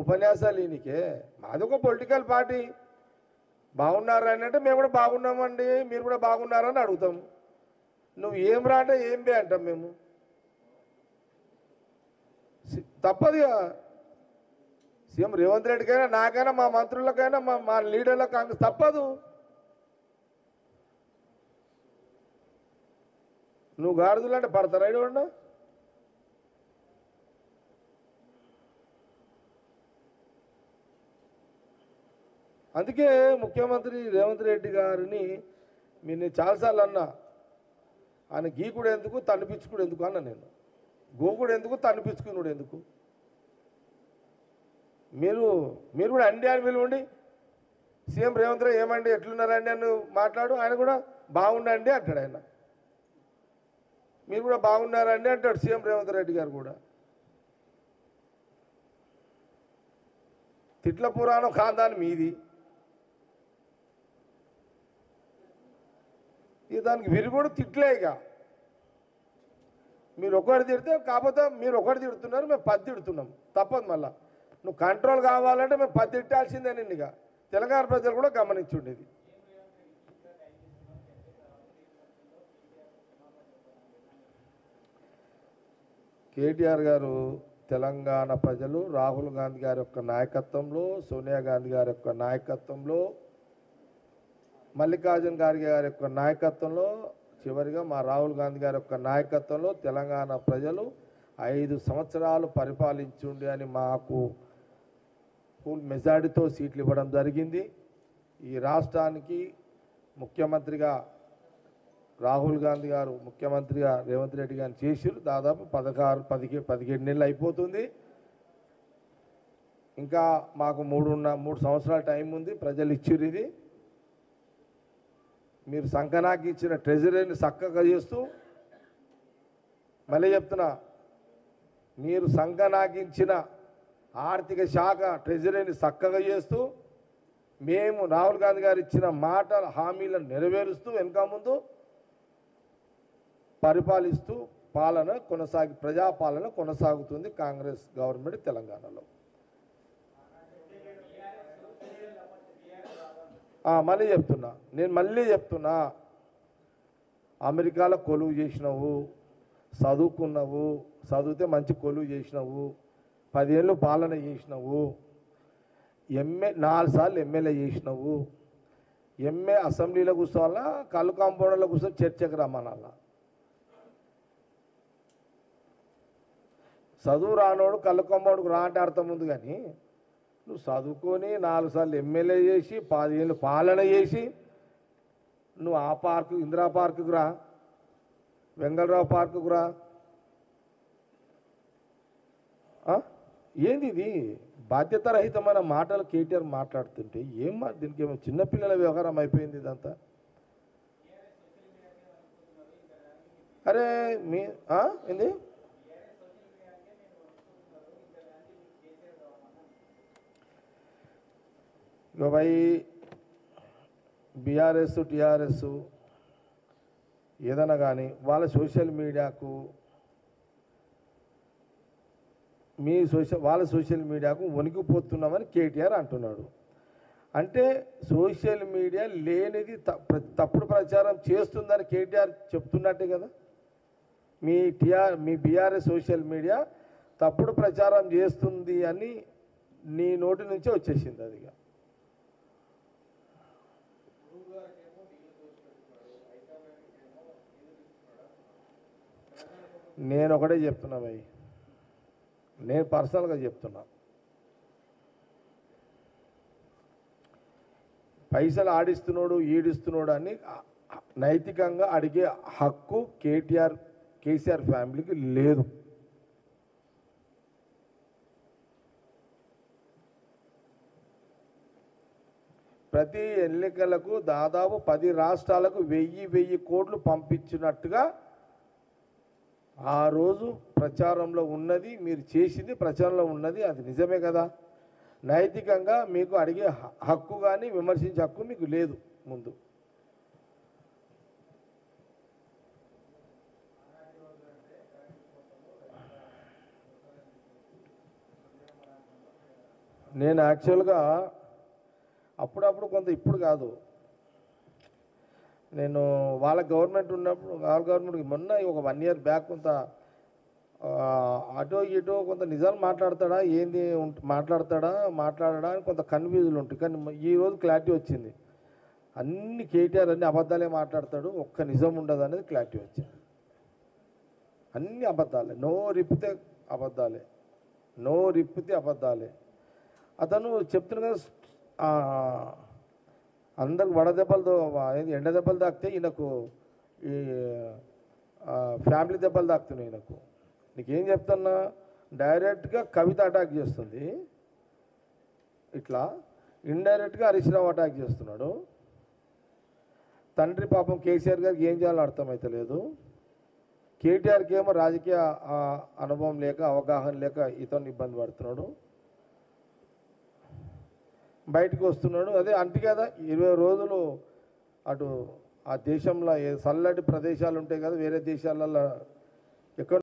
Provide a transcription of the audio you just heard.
ఉపన్యాసాలు ఈయనకే. మాది ఒక పొలిటికల్ పార్టీ. బాగున్నారా అని అంటే మేము కూడా బాగున్నామండి, మీరు కూడా బాగున్నారని అడుగుతాం. నువ్వు ఏం రా అంటే ఏం బే అంటాం మేము. తప్పదుగా. సీఎం రేవంత్ రెడ్డికైనా, నాకైనా, మా మంత్రులకైనా, మా లీడర్లకు కాంగ్రెస్ తప్పదు. నువ్వు గాడిదలంటే పడతారా ఇవ్వండి. అందుకే ముఖ్యమంత్రి రేవంత్ రెడ్డి గారిని నేను చాలాసార్లు అన్నా, ఆయన గీకుడు ఎందుకు, తనిపించుకుడు ఎందుకు అన్న నేను. గోకుడు ఎందుకు, తనిపించుకున్నాడు ఎందుకు? మీరు కూడా అండి అని పిలవండి. సీఎం రేవంత్ రెడ్డి ఏమండి ఎట్లున్నారండి అని మాట్లాడు, ఆయన కూడా బాగుండండి అంటాడు. ఆయన మీరు కూడా బాగున్నారండి అంటాడు సీఎం రేవంత్ రెడ్డి గారు కూడా. తిట్ల పురాణం ఖాందాన్ మీది. ఇక దానికి విరుగుడు తిట్లే. ఇక మీరు ఒకటి తిడితే, కాకపోతే మీరు ఒకటి తిడుతున్నారు, మేము 10 తిడుతున్నాం. తప్పదు. మళ్ళా నువ్వు కంట్రోల్ కావాలంటే మేము 10 తిట్టాల్సిందే. నిన్ను ఇక తెలంగాణ ప్రజలు కూడా గమనించుండేది. కేటీఆర్ గారు తెలంగాణ ప్రజలు రాహుల్ గాంధీ గారి యొక్క నాయకత్వంలో, సోనియా గాంధీ గారి యొక్క నాయకత్వంలో, మల్లికార్జున్ ఖార్గే గారి యొక్క నాయకత్వంలో, చివరిగా మా రాహుల్ గాంధీ గారి యొక్క నాయకత్వంలో తెలంగాణ ప్రజలు 5 సంవత్సరాలు పరిపాలించుండి అని మాకు ఫుల్ మెజారిటీతో సీట్లు ఇవ్వడం జరిగింది. ఈ రాష్ట్రానికి ముఖ్యమంత్రిగా రాహుల్ గాంధీ గారు, ముఖ్యమంత్రిగా రేవంత్ రెడ్డి గారిని చేసిరు. దాదాపు 17 నెలలు అయిపోతుంది. ఇంకా మాకు 3 సంవత్సరాల టైం ఉంది. ప్రజలు ఇచ్చిర్రు. ఇది మీరు సంకనాకి ఇచ్చిన ట్రెజరీని చక్కగా చేస్తూ, మళ్ళీ చెప్తున్నా, మీరు సంకనాకించిన ఆర్థిక శాఖ ట్రెజరీని చక్కగా చేస్తూ, మేము రాహుల్ గాంధీ గారు ఇచ్చిన మాటల హామీలను నెరవేరుస్తూ వెనుక ముందు పరిపాలిస్తూ ప్రజాపాలన కొనసాగుతుంది కాంగ్రెస్ గవర్నమెంట్ తెలంగాణలో. మళ్ళీ చెప్తున్నా, అమెరికాలో కొలువు చేసినావు, చదువుకున్నావు, చదివితే మంచి కొలువు చేసినావు, 10 ఏళ్ళు పాలన చేసినావు, 4 సార్లు ఎమ్మెల్యే చేసినావు, అసెంబ్లీలో కూర్చోవాలా, కళ్ళు కాంపౌండర్లో కూర్చొని చర్చకు రమ్మనాలా. చదువు రానోడు కళ్ళు కాంపౌండ్కు రా అంటే అర్థం ఉంది. కానీ నువ్వు చదువుకొని 4 సార్లు ఎమ్మెల్యే చేసి 10 ఏళ్ళు పాలన చేసి నువ్వు ఆ పార్కు, ఇందిరా పార్కుకు రా, వెంగళరావు పార్కుకు రా. ఏంది ఇది? బాధ్యతారహితమైన మాటలు కేటీఆర్ మాట్లాడుతుంటే దీనికి ఏమో చిన్నపిల్లల వ్యవహారం అయిపోయింది ఇదంతా. అరే ఏంది? ఇక బీఆర్ఎస్ టీఆర్ఎస్ ఏదైనా కానీ వాళ్ళ సోషల్ మీడియాకు, వాళ్ళ సోషల్ మీడియాకు వణికిపోతున్నామని కేటీఆర్ అంటున్నాడు. అంటే సోషల్ మీడియా లేనిది తప్పుడు ప్రచారం చేస్తుందని కేటీఆర్ చెప్తున్నట్టే కదా. మీ బీఆర్ఎస్ సోషల్ మీడియా తప్పుడు ప్రచారం చేస్తుంది అని నీ నోటి నుంచే వచ్చేసింది. అదిగా నేను ఒకటే చెప్తున్నా భయ్, నేను పర్సనల్గా చెప్తున్నా, పైసలు ఆడిస్తున్నాడు, ఈడిస్తున్నాడు అని నైతికంగా అడిగే హక్కు కేసీఆర్ ఫ్యామిలీకి లేదు. ప్రతి ఎన్నికలకు దాదాపు 10 రాష్ట్రాలకు 1000 కోట్లు పంపించినట్టుగా ఆ రోజు ప్రచారంలో ఉన్నది, మీరు చేసింది ప్రచారంలో ఉన్నది, అది నిజమే కదా. నైతికంగా మీకు అడిగే హక్కు కానీ విమర్శించే హక్కు మీకు లేదు. ముందు నేను యాక్చువల్గా అప్పుడప్పుడు కొంత, ఇప్పుడు కాదు, నేను వాళ్ళ గవర్నమెంట్ ఉన్నప్పుడు, వాళ్ళ గవర్నమెంట్ మొన్న ఒక 1 year బ్యాక్ కొంత అటో ఇటో కొంత నిజాలు మాట్లాడతాడా ఏంది మాట్లాడడా అని కొంత కన్ఫ్యూజన్లు ఉంటుంది. కానీ ఈరోజు క్లారిటీ వచ్చింది. అన్ని కేటీఆర్ అన్ని అబద్ధాలే మాట్లాడతాడు, ఒక్క నిజం ఉండదు అనేది క్లారిటీ వచ్చింది. అన్ని అబద్ధాలే, నోరిప్పితే అబద్ధాలే. అతను చెప్తున్నా కదా, అందరికి వడదెబ్బలతో ఎండ దెబ్బలు తాకితే ఈయనకు ఈ ఫ్యామిలీ దెబ్బలు తాకుతున్నాయి. ఈయనకు నీకేం చెప్తున్నా, డైరెక్ట్గా కవిత అటాక్ చేస్తుంది, ఇట్లా ఇండైరెక్ట్గా హరీష్ రావు అటాక్ చేస్తున్నాడు. తండ్రి పాపం కేసీఆర్ గారికి ఏం చేయాలో అర్థమవుతలేదు. కేటీఆర్కి ఏమో రాజకీయ అనుభవం లేక, అవగాహన లేక ఇతను ఇబ్బంది పడుతున్నాడు, బయటకు వస్తున్నాడు. అదే అంటే కదా 20 రోజులు అటు ఆ దేశంలో చల్లటి ప్రదేశాలు ఉంటాయి కదా, వేరే దేశాలలో ఎక్కడ